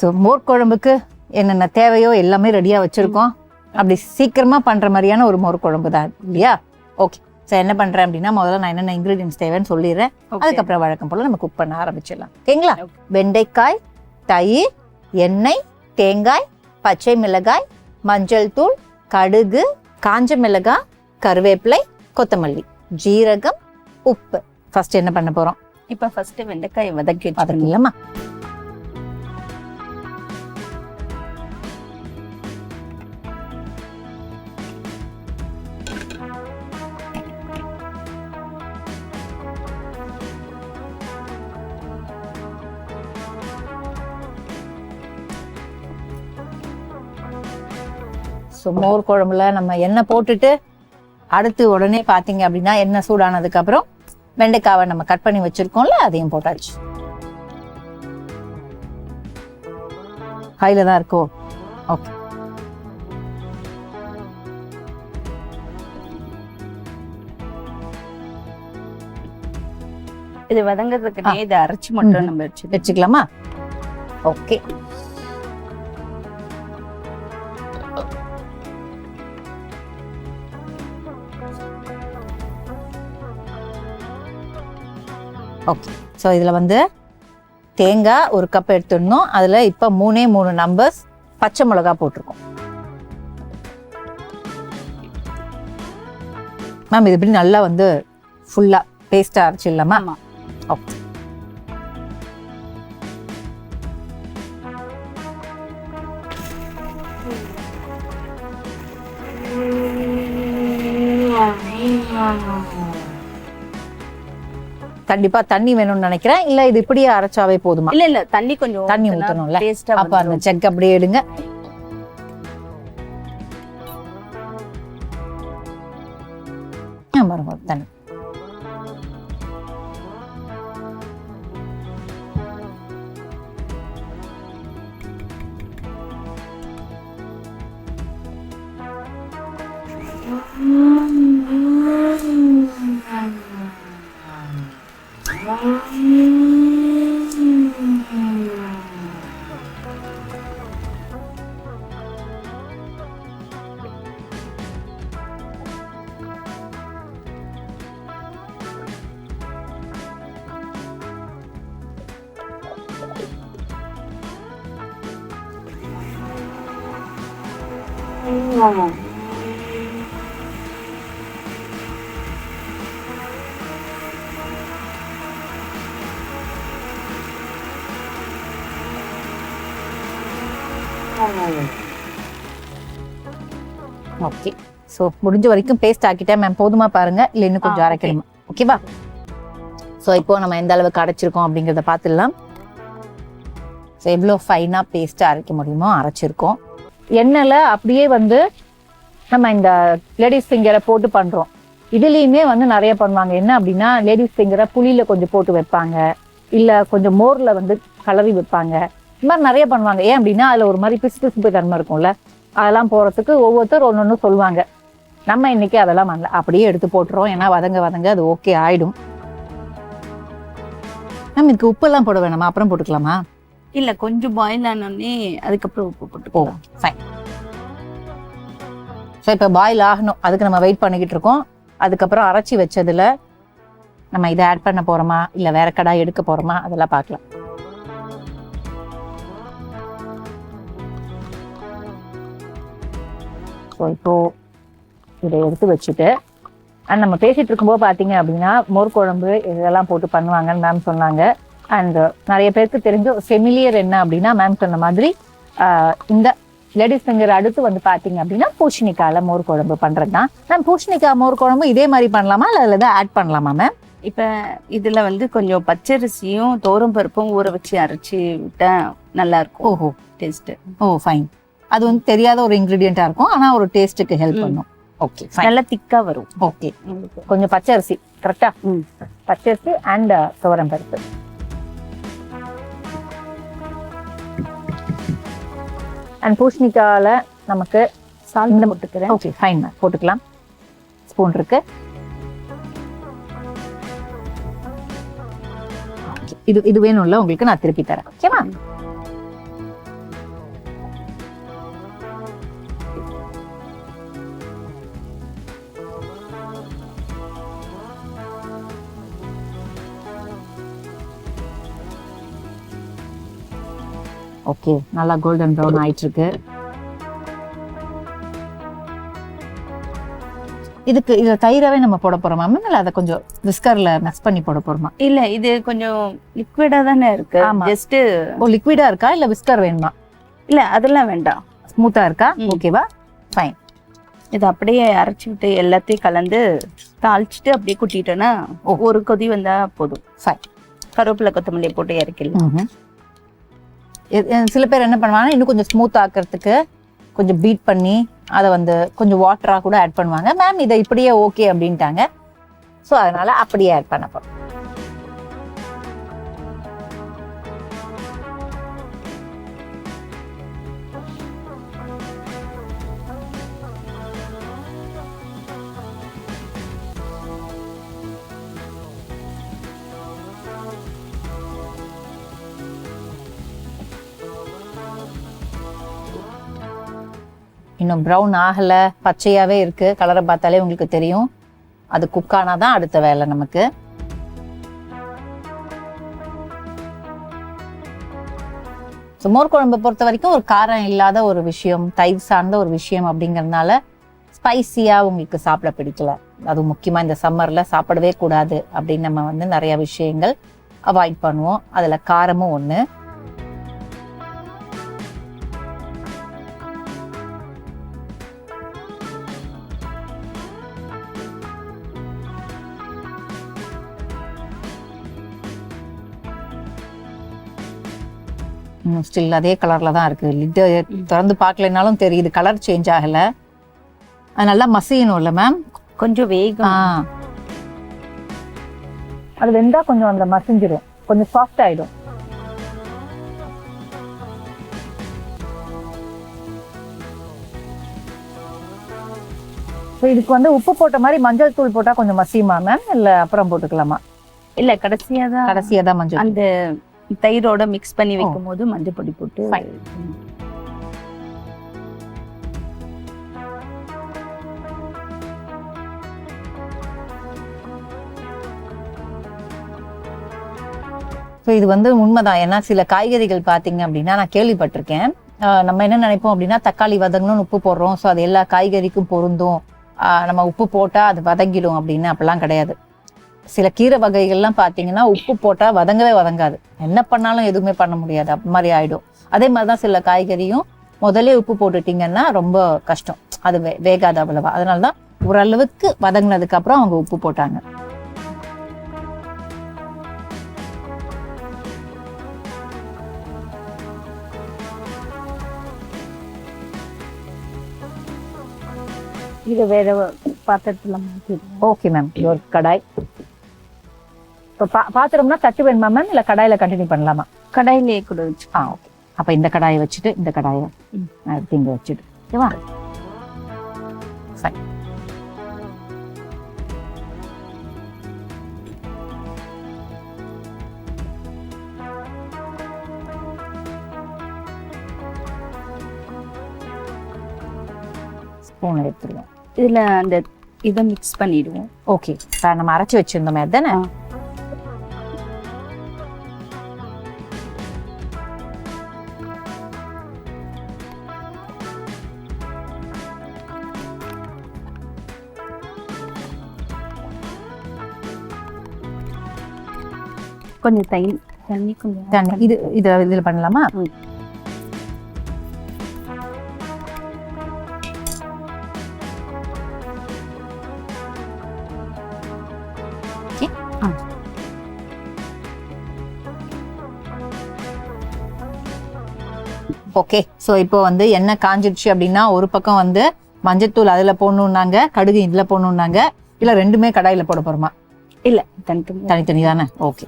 So more குழம்புக்கு என்னென்ன தேவையோ எல்லாமே ரெடியாக வச்சுருக்கோம். அப்படி சீக்கிரமாக பண்ணுற மாதிரியான ஒரு மோர் குழம்பு தான் இல்லையா? ஓகே. ஸோ என்ன பண்ணுறேன் அப்படின்னா முதல்ல நான் என்னென்ன இன்க்ரீடியன்ஸ் தேவைன்னு சொல்லிடுறேன். அதுக்கப்புறம் வழக்கம் போல் நம்ம குக் பண்ண ஆரம்பிச்சிடலாம். ஓகேங்களா? வெண்டைக்காய், தயிர், எண்ணெய், தேங்காய், பச்சை மிளகாய், மஞ்சள் தூள், கடுகு, காஞ்ச மிளகாய், கருவேப்பிலை, கொத்தமல்லி, ஜீரகம், உப்பு. ஃபர்ஸ்ட் என்ன பண்ண போகிறோம்? இப்போ ஃபர்ஸ்ட் வெண்டைக்காயை வதக்கி வதக்கலாமா? ஸோ மோர் குழம்புல நம்ம எண்ணெய் போட்டுட்டு அடுத்து உடனே பார்த்தீங்க அப்படின்னா எண்ணெய் சூடானதுக்கப்புறம் வெண்டைக்காவை நம்ம கட் பண்ணி வச்சிருக்கோம்ல அதையும் போட்டாச்சு. ஹைல தான் இருக்கோ? ஓகே. இது வதங்கிறதுக்கு இதை அரைச்சி மட்டும் நம்ம வச்சுக்கலாமா? ஓகே. ஓகே. ஸோ இதில் வந்து தேங்காய் ஒரு கப் எடுத்துடணும். அதில் இப்போ 3 நம்பர்ஸ் பச்சை மிளகா போட்டிருக்கோம். மேம் இது இப்படி நல்லா வந்து ஃபுல்லாக பேஸ்ட்டாக அரைச்சிடலாமா? ஓகே. கண்டிப்பா தண்ணி வேணும்னு நினைக்கிறேன். இல்ல இது இப்படியே அரைச்சாவே போதுமா? இல்ல தண்ணி கொஞ்சம் தண்ணி ஊத்தணும்ல. அப்ப அந்த செக் அப்படியே எடுங்க. தண்ணி ஓகே. ஸோ முடிஞ்ச வரைக்கும் பேஸ்ட் ஆக்கிட்டேன் மேம். போதுமா பாருங்க, இல்லை இன்னும் கொஞ்சம் அரைக்கணுமா? ஓகேவா? ஸோ இப்போ நம்ம எந்த அளவுக்கு அரைச்சிருக்கோம் அப்படிங்கிறத பார்த்துடலாம். ஸோ எவ்வளோ ஃபைனாக பேஸ்ட்டாக அரைக்க முடியுமோ அரைச்சிருக்கோம். எண்ணெயில் அப்படியே வந்து நம்ம இந்த லேடிஸ் ஃபிங்கரை போட்டு பண்ணுறோம். இதுலேயுமே வந்து நிறைய பண்ணுவாங்க. என்ன அப்படின்னா லேடிஸ் ஃபிங்கரை புளியில் கொஞ்சம் போட்டு வைப்பாங்க, இல்லை கொஞ்சம் மோரில் வந்து கலரி வைப்பாங்க. இந்த மாதிரி நிறைய பண்ணுவாங்க. ஏன் அப்படின்னா அதில் ஒரு மாதிரி பிசு தன்மை இருக்கும்ல, அதெல்லாம் போகிறதுக்கு ஒவ்வொருத்தர் ஒன்று சொல்லுவாங்க. நம்ம இன்னைக்கு அதெல்லாம் பண்ணல, அப்படியே எடுத்து போட்டுறோம். ஏன்னா வதங்க அது ஓகே ஆயிடும். நம்ம இதுக்கு உப்பெல்லாம் போட வேணாமா? அப்புறம் போட்டுக்கலாமா? இல்ல கொஞ்சம் பாயில் ஆனோடனே அதுக்கப்புறம் உப்பு போட்டு. ஃபைன். ஸோ இப்போ பாயில் ஆகணும், அதுக்கு நம்ம வெயிட் பண்ணிக்கிட்டு இருக்கோம். அதுக்கப்புறம் அரைச்சி வச்சதுல நம்ம இதை ஆட் பண்ண போறோமா இல்லை வேற கடாய் எடுக்க போறோமா அதெல்லாம் பார்க்கலாம். ஸோ இப்போ இதை எடுத்து வச்சுட்டு அண்ட் நம்ம பேசிட்டு இருக்கும்போது பார்த்தீங்க அப்படின்னா மோர் குழம்பு இதெல்லாம் போட்டு பண்ணுவாங்கன்னு மேம் சொன்னாங்க. அண்ட் நிறைய பேருக்கு தெரிஞ்ச ஃபெமிலியர் என்ன அப்படின்னா மேம் சொன்ன மாதிரி இந்த லேடிஸ் ஃபிங்கர் அடுத்து வந்து பார்த்தீங்க அப்படின்னா பூசணிக்காயில் மோர் குழம்பு பண்ணுறது தான். மேம் பூசணிக்காய் மோர் குழம்பு இதே மாதிரி பண்ணலாமா இல்லை அதில் தான் ஆட் பண்ணலாமா மேம்? இப்போ இதில் வந்து கொஞ்சம் பச்சரிசியும் தோரம் பருப்பும் ஊற வச்சு அரைச்சி விட்டா நல்லா இருக்கும். ஓஹோ, டேஸ்ட்டு. ஓ ஃபைன். அது வந்து தெரியாத ஒரு இன்க்ரீடியண்ட்டாக இருக்கும், ஆனால் ஒரு டேஸ்ட்டுக்கு ஹெல்ப் பண்ணும். ஓகே, நல்லா திக்காக வரும். ஓகே, கொஞ்சம் பச்சரிசி கரெக்டா? பச்சரிசி அண்ட் துவரம் பருப்பு. அண்ட் பூசணிக்காயில் நமக்கு சால்ட் போட்டுக்கிறேன். ஓகே ஃபைன் மேம், போட்டுக்கலாம். ஸ்பூன் இருக்கு. இது வேணும்ல உங்களுக்கு, நான் திருப்பி தரேன். ஓகேவா? ஓகே, நல்லா கோல்டன் ப்ரௌன் ஆயிட்டு இருக்கு. இதுல தயிராவே நம்ம போட போறோமா மேம், இல்ல அதை கொஞ்சம் விஸ்கர்ல மிக்ஸ் பண்ணி போட போறோமா? இல்ல இது கொஞ்சம் லிக்விடா தானே இருக்கு. ஜஸ்ட் லிக்விடா இருக்கா இல்ல விஸ்கர் வேணுமா? இல்ல அதெல்லாம் வேண்டாம், ஸ்மூத்தா இருக்கா? ஓகேவா, ஃபைன். இது அப்படியே அரைச்சி விட்டு எல்லாத்தையும் கலந்து தாளிச்சுட்டு அப்படியே குட்டிட்டோன்னா ஒரு கொதி வந்தா போதும். ஃபைன். கருவேப்பிலை கொத்தமல்லியை போட்டு இறக்கிடலாம். சில பேர் என்ன பண்ணுவாங்கன்னா இன்னும் கொஞ்சம் ஸ்மூத் ஆக்கிறதுக்கு கொஞ்சம் பீட் பண்ணி அதை வந்து கொஞ்சம் வாட்டரா கூட ஆட் பண்ணுவாங்க. மேம் இதை இப்படியே ஓகே அப்படின்ட்டாங்க. ஸோ அதனால அப்படியே ஆட் பண்ண போறோம். இன்னும் ப்ரௌன் ஆகலை, பச்சையாகவே இருக்குது. கலரை பார்த்தாலே உங்களுக்கு தெரியும். அது குக் ஆனால் தான் அடுத்த வேலை நமக்கு. ஸோ மோர் குழம்பு பொறுத்த வரைக்கும் ஒரு காரம் இல்லாத ஒரு விஷயம், தயிர் சார்ந்த ஒரு விஷயம் அப்படிங்கிறதுனால ஸ்பைசியாக உங்களுக்கு சாப்பிட பிடிக்கல. அது முக்கியமாக இந்த சம்மரில் சாப்பிடவே கூடாது அப்படின்னு நம்ம வந்து நிறைய விஷயங்கள் அவாய்ட் பண்ணுவோம். அதில் காரமும் ஒன்று. ஸ்டில் அதே கலர்ல தான் இருக்கு. லிட்டு திறந்து பார்க்கலனாலும் தெரியுது, கலர் சேஞ்ச் ஆகல. அது நல்லா மசியணும் இல்ல மேம்? கொஞ்சம் வேகம். அது வெந்தா கொஞ்சம் அந்த மசிஞ்சிடும், கொஞ்சம் சாஃப்ட் ஆயிடும். இதுக்கு வந்து உப்பு போட்ட மாதிரி மஞ்சள் தூள் போட்டா கொஞ்சம் மசியுமா மேம், இல்ல அப்புறம் போட்டுக்கலாமா? இல்ல கடைசியா தான் மஞ்சள் அந்த தயிரோட மிக்ஸ் பண்ணி வைக்கும் போது மஞ்சள் பொடி போட்டு. ஸோ இது வந்து உண்மைதான். ஏன்னா சில காய்கறிகள் பார்த்தீங்க அப்படின்னா நான் கேள்விப்பட்டிருக்கேன். நம்ம என்ன நினைப்போம் அப்படின்னா தக்காளி வதங்கணும்னு உப்பு போடுறோம், ஸோ அது எல்லா காய்கறிக்கும் பொருந்தும், நம்ம உப்பு போட்டால் அது வதங்கிடும் அப்படின்னு. அப்படிலாம் கிடையாது. சில கீரை வகைகள்லாம் பார்த்தீங்கன்னா உப்பு போட்டால் வதங்கவே வதங்காது, என்ன பண்ணாலும் எதுவுமே பண்ண முடியாது, அப்படி மாதிரி ஆயிடும். அதே மாதிரி தான் சில காய்கறியும் முதலே உப்பு போட்டுட்டிங்கன்னா ரொம்ப கஷ்டம், அது வேகாது அவ்வளவா. அதனால தான் ஓரளவுக்கு வதங்கினதுக்கு அப்புறம் அவங்க உப்பு போட்டாங்க. இது வேற பாத்திரத்துல ஓகே மேம். இது ஒரு கடாய். இப்போ பாத்திரம்னா தட்டு வேணுமா மேம், இல்லை கடாயில கண்டினியூ பண்ணலாமா? கடாயிலேயே கூட வச்சு. ஓகே. அப்போ இந்த கடாயை வச்சுட்டு இந்த கடாயை இங்கே வச்சுட்டு ஓகேவா? சரி. ஸ்பூன் எடுத்துருவோம். இதுல அந்த இதை மிக்ஸ் பண்ணிடுவோம். ஓகே. நம்ம அரைச்சி வச்சிருந்தோமே அதுதானே? கொஞ்சம் தண்ணி கொஞ்சம் இதுல பண்ணலாமா? ஓகே. ஸோ இப்போ வந்து எண்ணெய் காஞ்சிடுச்சு அப்படின்னா ஒரு பக்கம் வந்து மஞ்சத்தூள் அதில் போடணுன்னாங்க, கடுகு இதில் போடணுன்னாங்க, இல்லை ரெண்டுமே கடாயில் போட போகிறோமா? இல்லை, தனித்தனி தானே? ஓகே.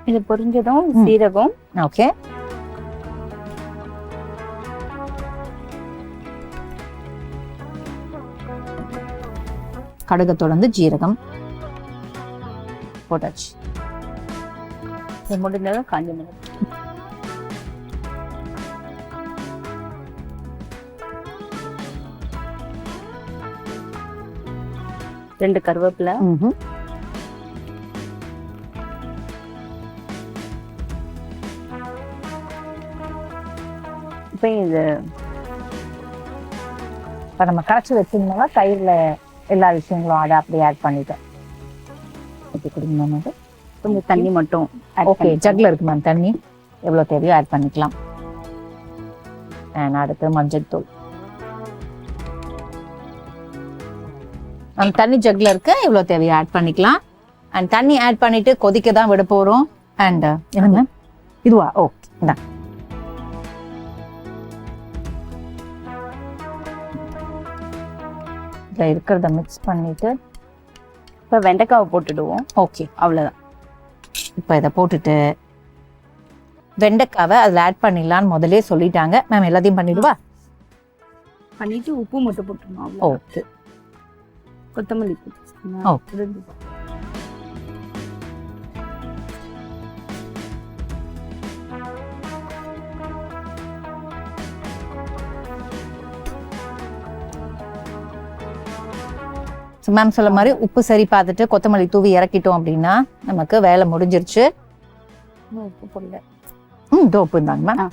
இது பொரிஞ்சதும் சீரகம். ஓகே. கடுகு தொடர்ந்து ஜீரகம் போட்டாச்சு. முடிஞ்சதும் காஞ்ச மிளகாய். 2 கருவேப்பிலை, இப்போ இது இப்போ நம்ம கரைச்சி வச்சிருந்தோம்னா தயிரில் எல்லா விஷயங்களும் அதை அப்படியே ஆட் பண்ணிட்டேன். ஓகே கொடுங்க மேம். அது கொஞ்சம் தண்ணி மட்டும் ஓகே ஜக்கில் இருக்கு மேம் தண்ணி, எவ்வளோ தேவையோ ஆட் பண்ணிக்கலாம். அடுத்து மஞ்சள் தூள் அந்த தண்ணி ஜக்கில் இருக்கு, எவ்வளோ தேவையோ ஆட் பண்ணிக்கலாம். அண்ட் தண்ணி ஆட் பண்ணிட்டு கொதிக்க தான் விட போகிறோம். அண்ட் என்னங்க இதுவா? ஓகே இந்தா இதில் இருக்கிறத மிக்ஸ் பண்ணிட்டு இப்போ வெண்டைக்காவை போட்டுடுவோம். ஓகே அவ்வளோதான். இப்போ இதை போட்டுட்டு வெண்டைக்காவை அதில் ஆட் பண்ணிடலான்னு முதலே சொல்லிட்டாங்க மேம். எல்லாத்தையும் பண்ணிடுவா? பண்ணிட்டு உப்பு மட்டும் போட்டுருணும். ஓகே கொத்தமல்லி ஓகே மேம் சொல்ல மாதிரி உப்பு சரி பார்த்துட்டு கொத்தமல்லி தூவி இறக்கிட்டோம் அப்படின்னா நமக்கு வேலை முடிஞ்சிருச்சு. உப்பு போடல. இதோ உப்பு இருந்தாங்க மேம்.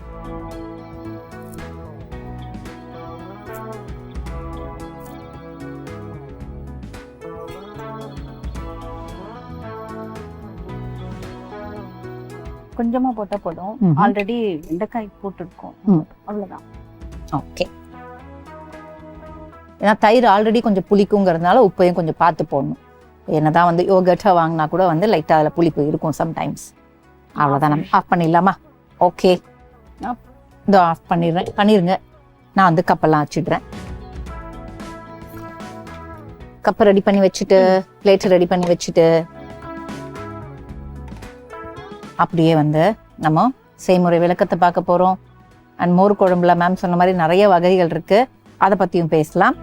கொஞ்சமா போட்டா போதும். ஆல்ரெடி வெண்டைக்காய் போட்டுருக்கோம். அவ்வளவுதான். ஓகே ஏன்னா தயிர் ஆல்ரெடி கொஞ்சம் புளிக்குங்கிறதுனால உப்பையும் கொஞ்சம் பார்த்து போடணும். என்னதான் வந்து யோகர்ட்டா வாங்கினா கூட வந்து லைட்டாக அதில் புளிப்பு இருக்கும் சம்டைம்ஸ். அவ்வளோதான். நம்ம ஆஃப் பண்ணிடலாமா? ஓகே இதோ ஆஃப் பண்ணிடுங்க. நான் வந்து கப்பெல்லாம் வச்சுடுறேன். கப்பை ரெடி பண்ணி வச்சுட்டு பிளேட் ரெடி பண்ணி வச்சுட்டு அப்படியே வந்து நம்ம செய்முறை விளக்கத்தை பார்க்க போகிறோம். அண்ட் மோர் குழம்புல மேம் சொன்ன மாதிரி நிறைய வகைகள் இருக்கு, அதை பற்றியும் பேசலாம்.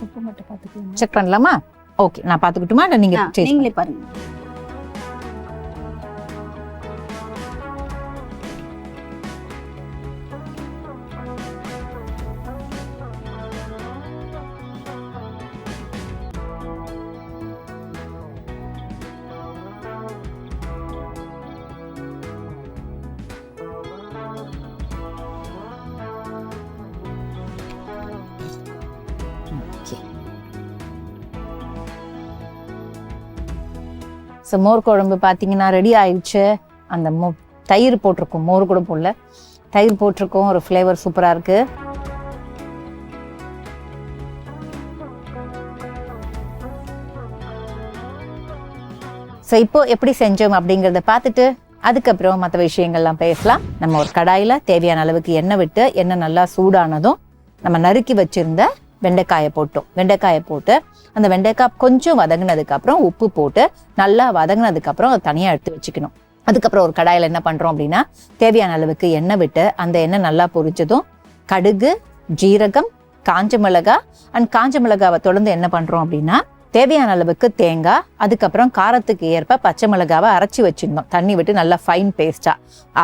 உப்பு மட்டும் பார்த்துக்கலாம். செக் பண்ணலாமா? ஓகே நான் பார்த்துக்கிட்டுமா இல்லை நீங்களே பாருங்க. ஸோ மோர் குழம்பு பார்த்தீங்கன்னா ரெடி ஆயிடுச்சு. அந்த தயிர் போட்டிருக்கோம், மோர் கூட போடல, தயிர் போட்டிருக்கோம். ஒரு ஃப்ளேவர் சூப்பராக இருக்கு. ஸோ இப்போ எப்படி செஞ்சோம் அப்படிங்கிறத பார்த்துட்டு அதுக்கப்புறம் மற்ற விஷயங்கள்லாம் பேசலாம். நம்ம ஒரு கடாயில் தேவையான அளவுக்கு எண்ணெய் விட்டு எண்ணெய் நல்லா சூடானதும் நம்ம நறுக்கி வச்சிருந்த வெண்டைக்காயை போட்டோம். வெண்டைக்காயை போட்டு அந்த வெண்டைக்காய் கொஞ்சம் வதங்கினதுக்கு அப்புறம் உப்பு போட்டு நல்லா வதங்கினதுக்கு அப்புறம் அதை தனியாக எடுத்து வச்சுக்கணும். அதுக்கப்புறம் ஒரு கடாயில் என்ன பண்ணுறோம் அப்படின்னா தேவையான அளவுக்கு எண்ணெய் விட்டு அந்த எண்ணெய் நல்லா பொரிச்சதும் கடுகு, ஜீரகம், காஞ்ச மிளகாய் அண்ட் காஞ்ச மிளகாவை தொடர்ந்து என்ன பண்ணுறோம் அப்படின்னா தேவையான அளவுக்கு தேங்காய், அதுக்கப்புறம் காரத்துக்கு ஏற்ப பச்சை மிளகாவை அரைச்சி வச்சுருந்தோம் தண்ணி விட்டு நல்லா ஃபைன் பேஸ்டா.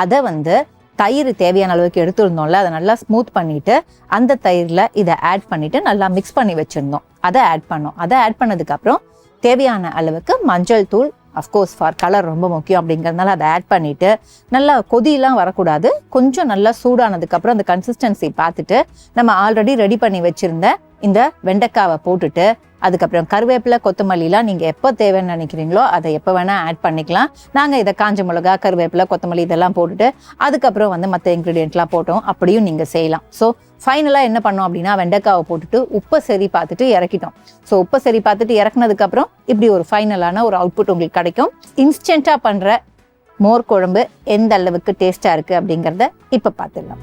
அதை வந்து தயிர் தேவையான அளவுக்கு எடுத்துருந்தோம்ல, அதை நல்லா ஸ்மூத் பண்ணிட்டு அந்த தயிரில் இதை ஆட் பண்ணிட்டு நல்லா மிக்ஸ் பண்ணி வச்சுருந்தோம். அதை ஆட் பண்ணோம். அதை ஆட் பண்ணதுக்கு அப்புறம் தேவையான அளவுக்கு மஞ்சள் தூள், அஃப்கோர்ஸ் ஃபார் கலர் ரொம்ப முக்கியம் அப்படிங்கிறதுனால அதை ஆட் பண்ணிட்டு நல்லா கொதியெல்லாம் வரக்கூடாது. கொஞ்சம் நல்லா சூடானதுக்கு அப்புறம் அந்த கன்சிஸ்டன்சி பார்த்துட்டு நம்ம ஆல்ரெடி ரெடி பண்ணி வச்சிருந்த இந்த வெண்டைக்காவை போட்டுட்டு அதுக்கப்புறம் கருவேப்பிலை, கொத்தமல்லிலாம் நீங்கள் எப்போ தேவைன்னு நினைக்கிறீங்களோ அதை எப்போ வேணால் ஆட் பண்ணிக்கலாம். நாங்கள் இதை காஞ்ச மிளகா, கருவேப்பிலை, கொத்தமல்லி இதெல்லாம் போட்டுட்டு அதுக்கப்புறம் வந்து மற்ற இன்க்ரீடியன்ட்லாம் போட்டோம். அப்படியும் நீங்கள் செய்யலாம். ஸோ ஃபைனலாக என்ன பண்ணோம் அப்படின்னா வெண்டைக்காவை போட்டுட்டு உப்பை சரி பார்த்துட்டு இறக்கிட்டோம். ஸோ உப்பை சரி பார்த்துட்டு இறக்குனதுக்கப்புறம் இப்படி ஒரு ஃபைனலான ஒரு அவுட்புட் உங்களுக்கு கிடைக்கும். இன்ஸ்டண்ட்டாக பண்ணுற மோர் குழம்பு எந்த அளவுக்கு டேஸ்ட்டாக இருக்குது அப்படிங்கிறத இப்போ பார்த்துடலாம்.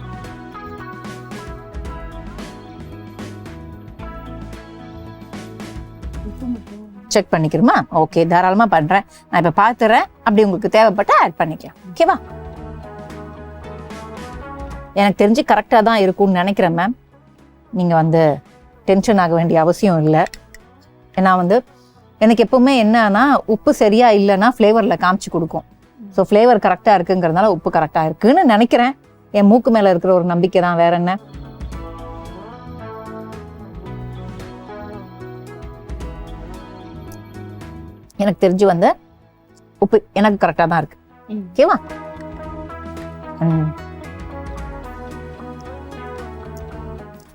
செக் பண்ணிக்கிறோமா? ஓகே தாராளமாக பண்ணுறேன். நான் இப்போ பார்த்துறேன். அப்படி உங்களுக்கு தேவைப்பட்ட ஆட் பண்ணிக்கலாம். ஓகேவா? எனக்கு தெரிஞ்சு கரெக்டாக தான் இருக்கும்னு நினைக்கிறேன் மேம். நீங்கள் வந்து டென்ஷன் ஆக வேண்டிய அவசியம் இல்லை. ஏன்னா வந்து எனக்கு எப்பவுமே என்னன்னா உப்பு சரியாக இல்லைன்னா ஃப்ளேவரில் காமிச்சு கொடுக்கும். ஸோ ஃப்ளேவர் கரெக்டாக இருக்குங்கிறதுனால உப்பு கரெக்டாக இருக்குன்னு நினைக்கிறேன். என் மூக்கு மேலே இருக்கிற ஒரு நம்பிக்கை தான், வேற என்ன. எனக்கு தெரிஞ்சு வந்து உப்பு எனக்கு கரெக்டாக தான் இருக்கு. ஓகேவா?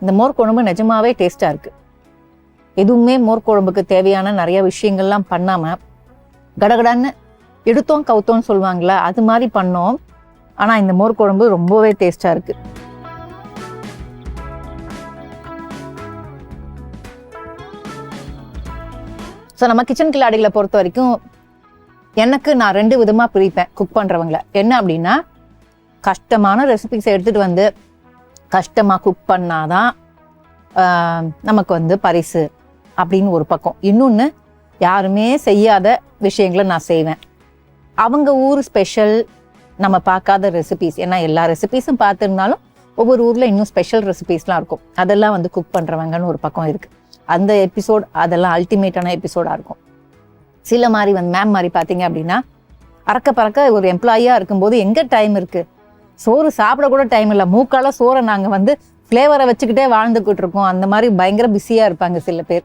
இந்த மோர் குழம்பு நிஜமாவே டேஸ்டா இருக்கு. எதுவுமே மோர் குழம்புக்கு தேவையான நிறைய விஷயங்கள்லாம் பண்ணாம கடகடான்னு எடுத்தோம் கவுத்தோன்னு சொல்லுவாங்களா, அது மாதிரி பண்ணோம். ஆனா இந்த மோர் குழம்பு ரொம்பவே டேஸ்டா இருக்கு. ஸோ நம்ம கிச்சன் கில்லாடிகளை பொறுத்த வரைக்கும் எனக்கு நான் 2 விதமாக பிரிப்பேன் குக் பண்ணுறவங்கள. என்ன அப்படின்னா, கஷ்டமான ரெசிபிஸ் எடுத்துகிட்டு வந்து கஷ்டமாக குக் பண்ணாதான் நமக்கு வந்து பரிசு அப்படின்னு ஒரு பக்கம். இன்னொன்று, யாருமே செய்யாத விஷயங்களை நான் செய்வேன். அவங்க ஊர் ஸ்பெஷல் நம்ம பார்க்காத ரெசிபிஸ், ஏன்னா எல்லா ரெசிபிஸும் பார்த்துருந்தாலும் ஒவ்வொரு ஊரில் இன்னும் ஸ்பெஷல் ரெசிபிஸ்லாம் இருக்கும். அதெல்லாம் வந்து குக் பண்ணுறவங்கன்னு ஒரு பக்கம் இருக்குது. அந்த எபிசோட் அதெல்லாம் அல்டிமேட்டான எபிசோடாக இருக்கும். சில மாதிரி வந்து மேம் மாதிரி பார்த்தீங்க அப்படின்னா, அறக்க பறக்க ஒரு எம்ப்ளாயியாக இருக்கும்போது எங்கே டைம் இருக்குது, சோறு சாப்பிட கூட டைம் இல்லை, மூக்கால சோறை நாங்கள் வந்து ஃப்ளேவரை வச்சுக்கிட்டே வாழ்ந்துக்கிட்டு இருக்கோம். அந்த மாதிரி பயங்கர பிஸியாக இருப்பாங்க சில பேர்.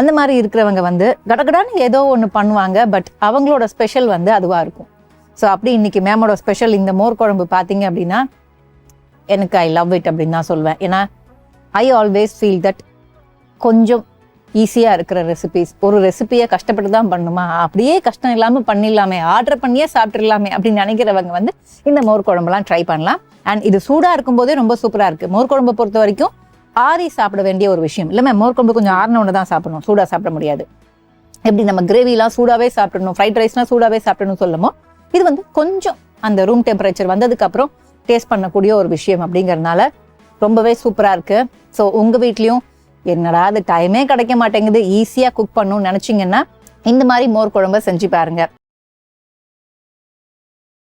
அந்த மாதிரி இருக்கிறவங்க வந்து கடகடான்னு ஏதோ ஒன்று பண்ணுவாங்க. பட் அவங்களோட ஸ்பெஷல் வந்து அதுவாக இருக்கும். ஸோ அப்படி இன்னைக்கு மேமோட ஸ்பெஷல் இந்த மோர் குழம்பு பார்த்தீங்க அப்படின்னா எனக்கு ஐ லவ் இட் அப்படின்னு தான் சொல்வேன். ஏன்னா ஐ ஆல்வேஸ் ஃபீல் தட் கொஞ்சம் ஈஸியாக இருக்கிற ரெசிபிஸ், ஒரு ரெசிபியை கஷ்டப்பட்டு தான் பண்ணுமா, அப்படியே கஷ்டம் இல்லாமல் பண்ணிடலாமே, ஆர்டர் பண்ணியே சாப்பிட்றலாமே அப்படின்னு நினைக்கிறவங்க வந்து இந்த மோர் குழம்புலாம் ட்ரை பண்ணலாம். அண்ட் இது சூடாக இருக்கும்போதே ரொம்ப சூப்பராக இருக்குது. மோர் குழம்பை பொறுத்த வரைக்கும் ஆறி சாப்பிட வேண்டிய ஒரு விஷயம் இல்லை மேம். மோர் குழம்பு கொஞ்சம் ஆறின ஒன்று தான் சாப்பிடணும், சூடாக சாப்பிட முடியாது. எப்படி நம்ம கிரேவிலாம் சூடாகவே சாப்பிடணும், ஃப்ரைட் ரைஸ்லாம் சூடாகவே சாப்பிடணும் சொல்லுமோ, இது வந்து கொஞ்சம் அந்த ரூம் டெம்பரேச்சர் வந்ததுக்கப்புறம் டேஸ்ட் பண்ணக்கூடிய ஒரு விஷயம் அப்படிங்கிறதுனால ரொம்பவே சூப்பராக இருக்குது. ஸோ உங்கள் வீட்லேயும் என்னடா அது டைமே கிடைக்க மாட்டேங்குது, ஈஸியாக குக் பண்ணணும்னு நினச்சிங்கன்னா இந்த மாதிரி மோர் குழம்பை செஞ்சு பாருங்க.